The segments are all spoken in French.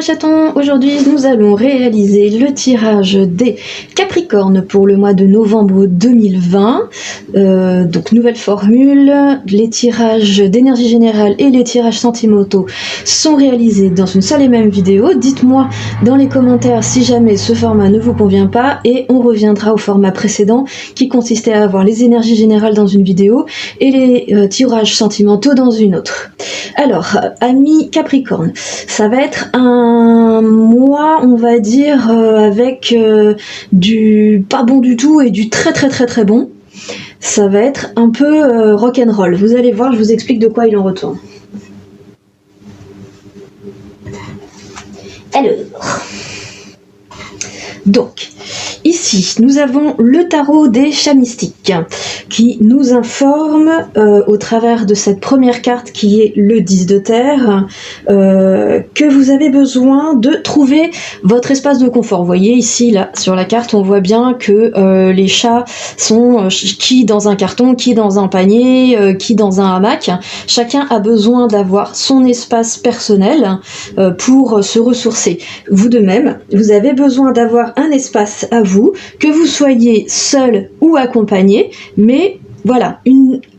chatons, aujourd'hui nous allons réaliser le tirage des Capricornes pour le mois de novembre 2020. Donc nouvelle formule, les tirages d'énergie générale et les tirages sentimentaux sont réalisés dans une seule et même vidéo. Dites-moi dans les commentaires si jamais ce format ne vous convient pas et on reviendra au format précédent qui consistait à avoir les énergies générales dans une vidéo et les tirages sentimentaux dans une autre. Alors, amis Capricorne, ça va être un mois, on va dire, avec du pas bon du tout et du très bon. Ça va être un peu rock'n'roll. Vous allez voir, je vous explique de quoi il en retourne. Alors, donc, ici, nous avons le tarot des chats mystiques qui nous informe au travers de cette première carte qui est le 10 de terre que vous avez besoin de trouver votre espace de confort. Vous voyez ici, là, sur la carte, on voit bien que les chats sont qui dans un carton, qui dans un panier, qui dans un hamac. Chacun a besoin d'avoir son espace personnel pour se ressourcer. Vous de même, vous avez besoin d'avoir un espace à vous, que vous soyez seul ou accompagné, mais voilà,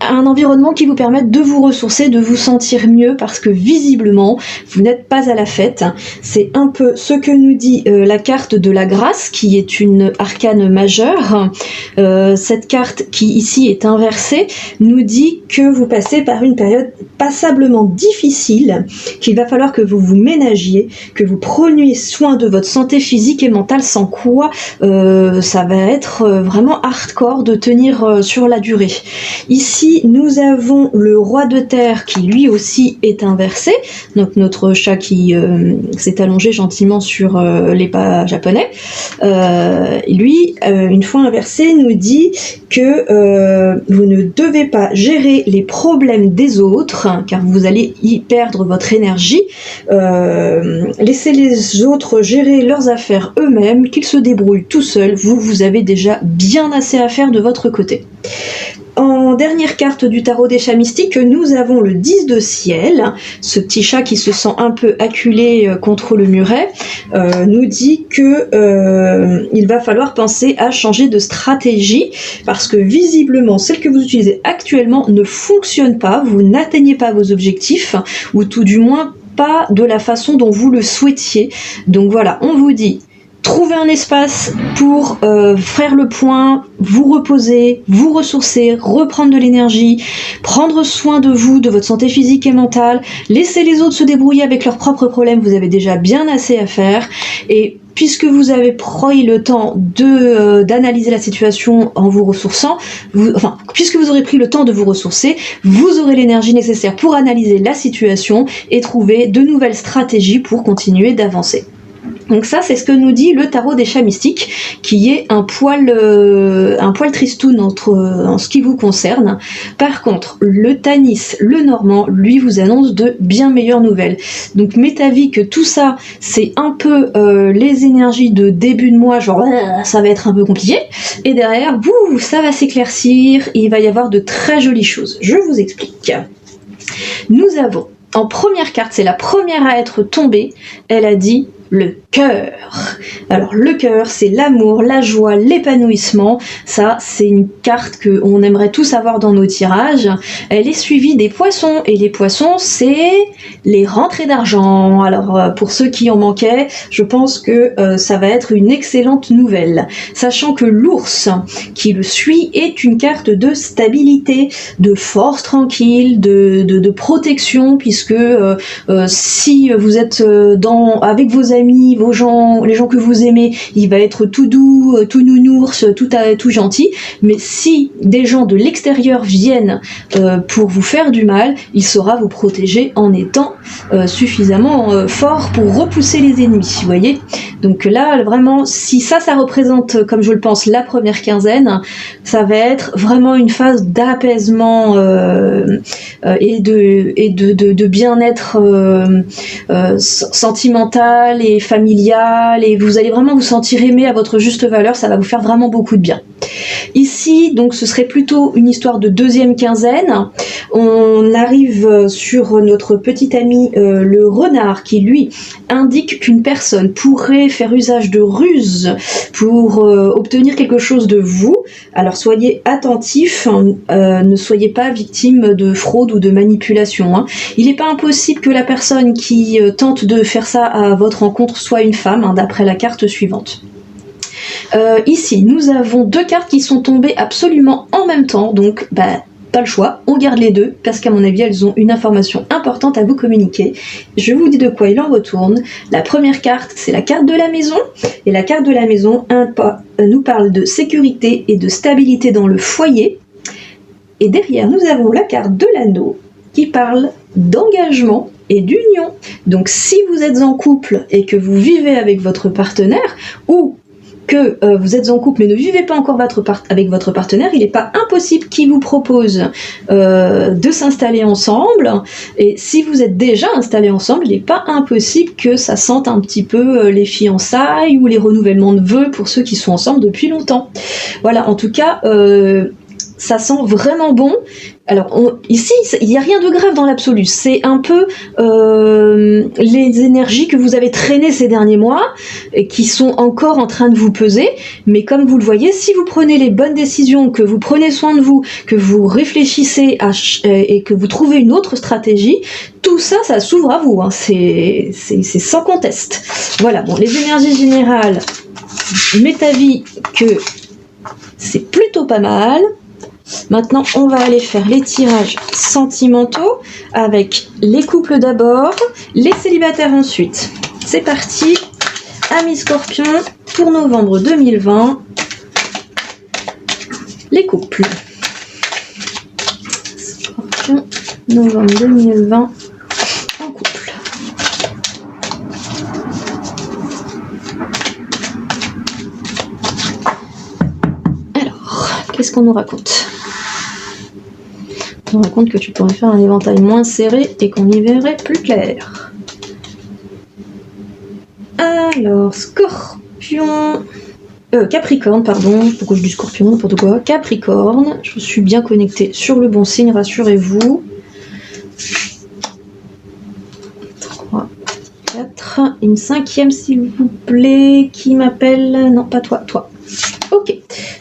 un environnement qui vous permette de vous ressourcer, de vous sentir mieux, parce que visiblement, vous n'êtes pas à la fête. C'est un peu ce que nous dit la carte de la grâce, qui est une arcane majeure. Cette carte, qui ici est inversée, nous dit que vous passez par une période passablement difficile, qu'il va falloir que vous vous ménagiez, que vous preniez soin de votre santé physique et mentale, sans quoi ça va être vraiment hardcore de tenir sur la durée. Ici, nous avons le roi de terre qui lui aussi est inversé, donc notre chat qui s'est allongé gentiment sur les pas japonais. Lui, une fois inversé, nous dit que vous ne devez pas gérer les problèmes des autres, car vous allez y perdre votre énergie. Laissez les autres gérer leurs affaires eux-mêmes, qu'ils se débrouillent tout seuls. Vous avez déjà bien assez à faire de votre côté. En dernière carte du tarot des chats mystiques, nous avons le 10 de ciel, ce petit chat qui se sent un peu acculé contre le muret, nous dit que il va falloir penser à changer de stratégie, parce que visiblement celle que vous utilisez actuellement ne fonctionne pas, vous n'atteignez pas vos objectifs, ou tout du moins pas de la façon dont vous le souhaitiez. Donc voilà, on vous dit: trouvez un espace pour faire le point, vous reposer, vous ressourcer, reprendre de l'énergie, prendre soin de vous, de votre santé physique et mentale, laissez les autres se débrouiller avec leurs propres problèmes, vous avez déjà bien assez à faire. Et puisque vous avez pris le temps d'analyser la situation en vous ressourçant, puisque vous aurez pris le temps de vous ressourcer, vous aurez l'énergie nécessaire pour analyser la situation et trouver de nouvelles stratégies pour continuer d'avancer. Donc ça, c'est ce que nous dit le tarot des chats mystiques, qui est un poil tristoun en ce qui vous concerne. Par contre, le Tanis, le Normand, lui vous annonce de bien meilleures nouvelles. Donc m'est avis que tout ça, c'est un peu les énergies de début de mois, genre ça va être un peu compliqué, et derrière, ça va s'éclaircir, et il va y avoir de très jolies choses. Je vous explique. Nous avons, en première carte, c'est la première à être tombée, elle a dit le cœur. Alors le cœur, c'est l'amour, la joie, l'épanouissement. Ça, c'est une carte que on aimerait tous avoir dans nos tirages. Elle est suivie des poissons, et les poissons, c'est les rentrées d'argent. Alors pour ceux qui en manquaient, je pense que ça va être une excellente nouvelle. Sachant que l'ours qui le suit est une carte de stabilité, de force tranquille, de protection, puisque si vous êtes avec vos amis, les gens que vous aimez, il va être tout doux, tout nounours, tout gentil. Mais si des gens de l'extérieur viennent pour vous faire du mal, il saura vous protéger en étant suffisamment fort pour repousser les ennemis. Vous voyez ? Donc là, vraiment, si ça représente, comme je le pense, la première quinzaine, ça va être vraiment une phase d'apaisement et de bien-être sentimental et familial, et vous allez vraiment vous sentir aimé à votre juste valeur, ça va vous faire vraiment beaucoup de bien. Ici, donc, ce serait plutôt une histoire de deuxième quinzaine. on arrive sur notre petit ami le renard qui lui indique qu'une personne pourrait faire usage de ruses pour obtenir quelque chose de vous. Alors soyez attentifs, ne soyez pas victime de fraude ou de manipulation, hein. Il n'est pas impossible que la personne qui tente de faire ça à votre rencontre soit une femme, hein, d'après la carte suivante. Ici, nous avons 2 cartes qui sont tombées absolument en même temps, donc pas le choix, on garde les 2, parce qu'à mon avis, elles ont une information importante à vous communiquer. Je vous dis de quoi il en retourne. La première carte, c'est la carte de la maison, et la carte de la maison nous parle de sécurité et de stabilité dans le foyer. Et derrière, nous avons la carte de l'anneau, qui parle d'engagement et d'union. Donc si vous êtes en couple et que vous vivez avec votre partenaire, ou que vous êtes en couple mais ne vivez pas encore avec votre partenaire, il n'est pas impossible qu'il vous propose de s'installer ensemble. Et si vous êtes déjà installés ensemble, il n'est pas impossible que ça sente un petit peu les fiançailles ou les renouvellements de vœux pour ceux qui sont ensemble depuis longtemps. Voilà, en tout cas, ça sent vraiment bon. Alors ici, il n'y a rien de grave dans l'absolu. C'est un peu les énergies que vous avez traînées ces derniers mois et qui sont encore en train de vous peser. Mais comme vous le voyez, si vous prenez les bonnes décisions, que vous prenez soin de vous, que vous réfléchissez et que vous trouvez une autre stratégie, tout ça, ça s'ouvre à vous, hein. C'est sans conteste. Voilà, bon, les énergies générales, m'est avis que c'est plutôt pas mal. Maintenant, on va aller faire les tirages sentimentaux avec les couples d'abord, les célibataires ensuite. C'est parti, amis Scorpion, pour novembre 2020, les couples. Scorpion, novembre 2020, en couple. Alors, qu'est-ce qu'on nous raconte ? On raconte que tu pourrais faire un éventail moins serré et qu'on y verrait plus clair. Alors, Scorpion... Capricorne, pardon. Pourquoi je dis Scorpion, n'importe quoi. Capricorne, je suis bien connectée sur le bon signe, rassurez-vous. 3, 4, une 5e s'il vous plaît. Qui m'appelle? Non, pas toi, toi. Ok,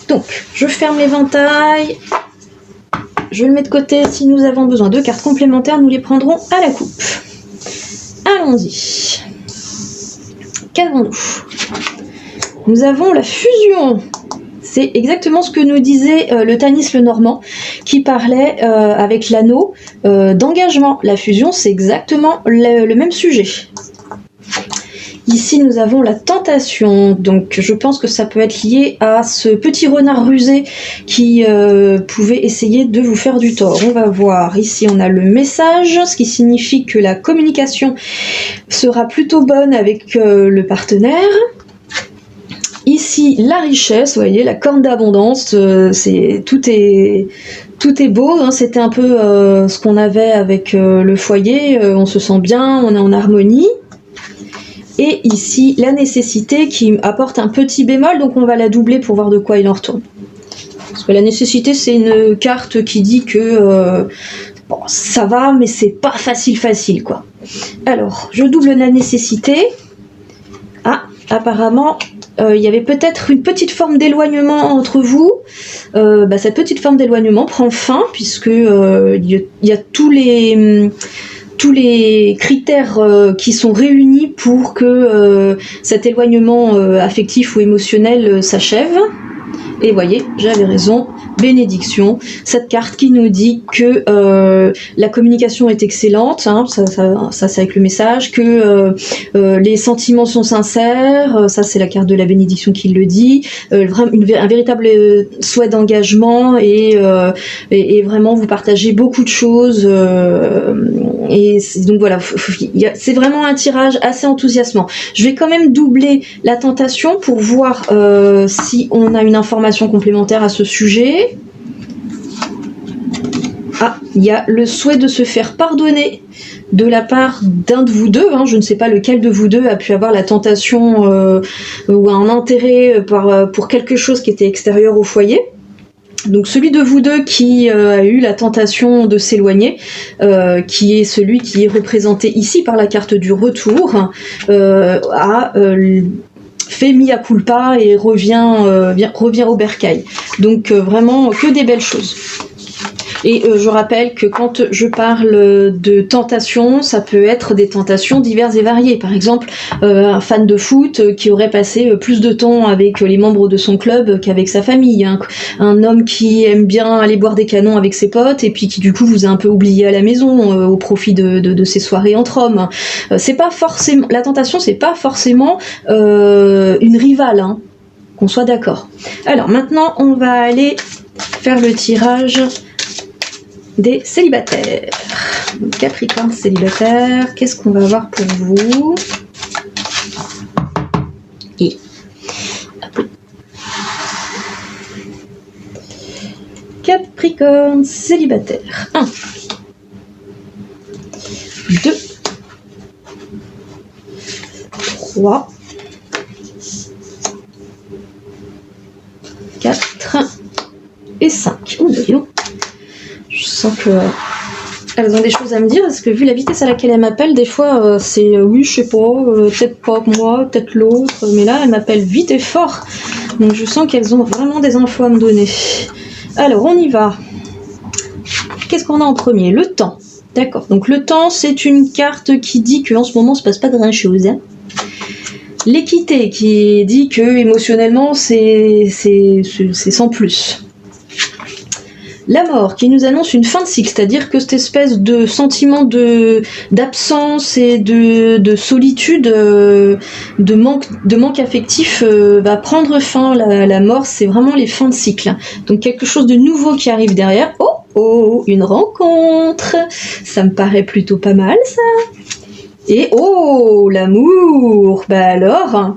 donc je ferme l'éventail. Je le mets de côté, si nous avons besoin de cartes complémentaires, nous les prendrons à la coupe. Allons-y. Qu'avons-nous ? Nous avons la fusion. C'est exactement ce que nous disait le Tanis le Normand, qui parlait avec l'anneau d'engagement. La fusion, c'est exactement le même sujet. Ici, nous avons la tentation, donc je pense que ça peut être lié à ce petit renard rusé qui pouvait essayer de vous faire du tort. On va voir, ici on a le message, ce qui signifie que la communication sera plutôt bonne avec le partenaire. Ici, la richesse, vous voyez, la corne d'abondance, tout est beau, hein. C'était un peu ce qu'on avait avec le foyer, on se sent bien, on est en harmonie. Et ici, la nécessité qui apporte un petit bémol, donc on va la doubler pour voir de quoi il en retourne. Parce que la nécessité, c'est une carte qui dit que bon, ça va, mais c'est pas facile, quoi. Alors, je double la nécessité. Ah, apparemment, il y avait peut-être une petite forme d'éloignement entre vous. Cette petite forme d'éloignement prend fin, puisque il y a tous les critères qui sont réunis pour que cet éloignement affectif ou émotionnel s'achève. Et voyez, j'avais raison, bénédiction, cette carte qui nous dit que la communication est excellente, hein, ça c'est avec le message, que les sentiments sont sincères, ça c'est la carte de la bénédiction qui le dit, un véritable souhait d'engagement et vraiment vous partagez beaucoup de choses, et donc voilà, c'est vraiment un tirage assez enthousiasmant. Je vais quand même doubler la tentation pour voir si on a une information complémentaire à ce sujet. Ah, il y a le souhait de se faire pardonner de la part d'un de vous deux, hein. Je ne sais pas lequel de vous deux a pu avoir la tentation ou un intérêt pour quelque chose qui était extérieur au foyer. Donc celui de vous deux qui a eu la tentation de s'éloigner, qui est celui qui est représenté ici par la carte du retour, a fait mea culpa et revient au bercail. Donc vraiment que des belles choses. Et je rappelle que quand je parle de tentation, ça peut être des tentations diverses et variées. Par exemple, un fan de foot qui aurait passé plus de temps avec les membres de son club qu'avec sa famille. Un homme qui aime bien aller boire des canons avec ses potes et puis qui du coup vous a un peu oublié à la maison au profit de ses soirées entre hommes. C'est pas forcément la tentation, c'est pas forcément une rivale, hein, qu'on soit d'accord. Alors maintenant, on va aller faire le tirage des célibataires. Donc, Capricorne célibataire, qu'est-ce qu'on va avoir pour vous? Et Capricorne célibataire. 1, 2, 3, 4 et 5. Oh, voyons. Je sens que elles ont des choses à me dire, parce que vu la vitesse à laquelle elles m'appellent, des fois c'est oui, je sais pas, peut-être pas moi, peut-être l'autre, mais là elles m'appellent vite et fort. Donc je sens qu'elles ont vraiment des infos à me donner. Alors on y va. Qu'est-ce qu'on a en premier? Le temps. D'accord. Donc le temps, c'est une carte qui dit qu'en ce moment il se passe pas grand chose. Hein. L'équité qui dit que émotionnellement c'est sans plus. La mort qui nous annonce une fin de cycle, c'est-à-dire que cette espèce de sentiment d'absence et de solitude, de manque affectif va prendre fin. La mort, c'est vraiment les fins de cycle. Donc quelque chose de nouveau qui arrive derrière. Oh, une rencontre. Ça me paraît plutôt pas mal, ça. Et oh, l'amour. Bah alors...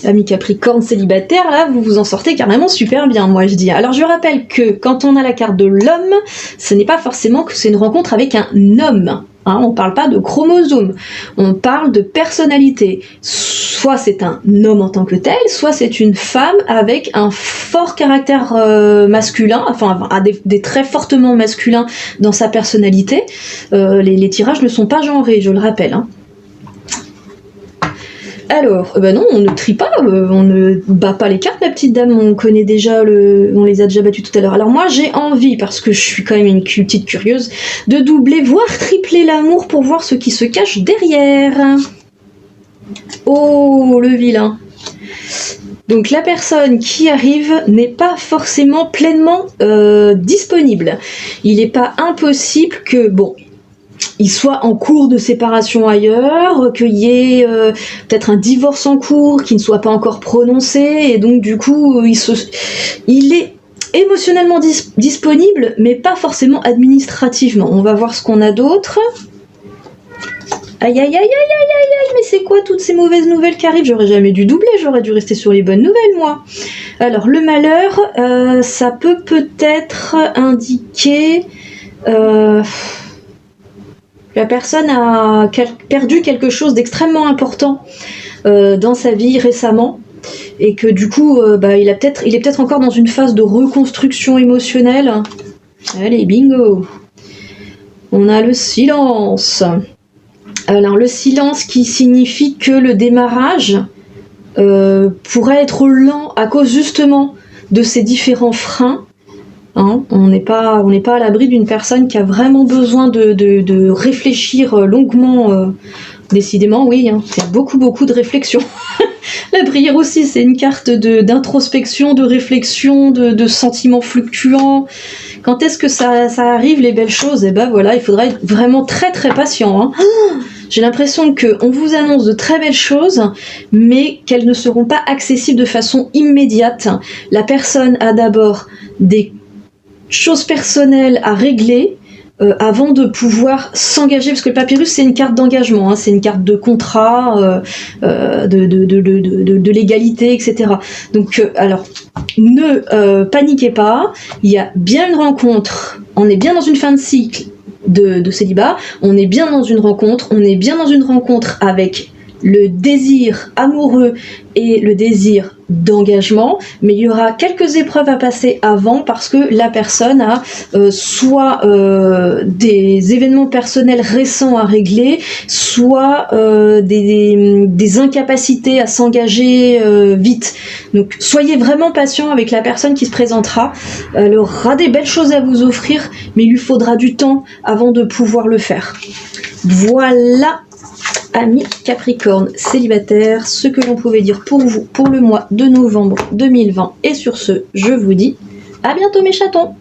Amis Capricorne célibataire, là, vous vous en sortez carrément super bien, moi je dis. Alors je rappelle que quand on a la carte de l'homme, ce n'est pas forcément que c'est une rencontre avec un homme. Hein, on parle pas de chromosome, on parle de personnalité. Soit c'est un homme en tant que tel, soit c'est une femme avec un fort caractère masculin, enfin des traits fortement masculins dans sa personnalité. Les tirages ne sont pas genrés, je le rappelle. Hein. Alors, non, on ne trie pas, on ne bat pas les cartes, la petite dame, on connaît déjà on les a déjà battues tout à l'heure. Alors moi, j'ai envie, parce que je suis quand même une petite curieuse, de doubler, voire tripler l'amour pour voir ce qui se cache derrière. Oh, le vilain. Donc la personne qui arrive n'est pas forcément pleinement disponible. Il n'est pas impossible que, il soit en cours de séparation ailleurs, qu'il y ait peut-être un divorce en cours qui ne soit pas encore prononcé, et donc du coup il est émotionnellement disponible, mais pas forcément administrativement. On va voir ce qu'on a d'autre. Aïe, mais c'est quoi toutes ces mauvaises nouvelles qui arrivent? J'aurais jamais dû doubler, j'aurais dû rester sur les bonnes nouvelles, moi. Alors, le malheur, ça peut peut-être indiquer... la personne a perdu quelque chose d'extrêmement important dans sa vie récemment, et que du coup, il est peut-être encore dans une phase de reconstruction émotionnelle. Allez, bingo! On a le silence. Alors, le silence qui signifie que le démarrage pourrait être lent à cause justement de ces différents freins. Hein, on n'est pas à l'abri d'une personne qui a vraiment besoin de réfléchir longuement. Décidément, oui, hein, il y a beaucoup de réflexion. La prière aussi, c'est une carte d'introspection, de réflexion, de sentiments fluctuants. Quand est-ce que ça arrive, les belles choses? Eh ben voilà, il faudra être vraiment très très patient. Hein. J'ai l'impression qu'on vous annonce de très belles choses, mais qu'elles ne seront pas accessibles de façon immédiate. La personne a d'abord des choses personnelles à régler avant de pouvoir s'engager, parce que le papyrus c'est une carte d'engagement, hein, c'est une carte de contrat, de légalité, etc. Donc alors ne paniquez pas, il y a bien une rencontre, on est bien dans une fin de cycle de célibat, on est bien dans une rencontre, avec le désir amoureux et le désir d'engagement, mais il y aura quelques épreuves à passer avant parce que la personne a soit des événements personnels récents à régler, soit des incapacités à s'engager vite. Donc soyez vraiment patient avec la personne qui se présentera. Elle aura des belles choses à vous offrir, mais il lui faudra du temps avant de pouvoir le faire. Voilà, amis Capricorne célibataires, ce que l'on pouvait dire pour vous pour le mois de novembre 2020. Et sur ce, je vous dis à bientôt mes chatons.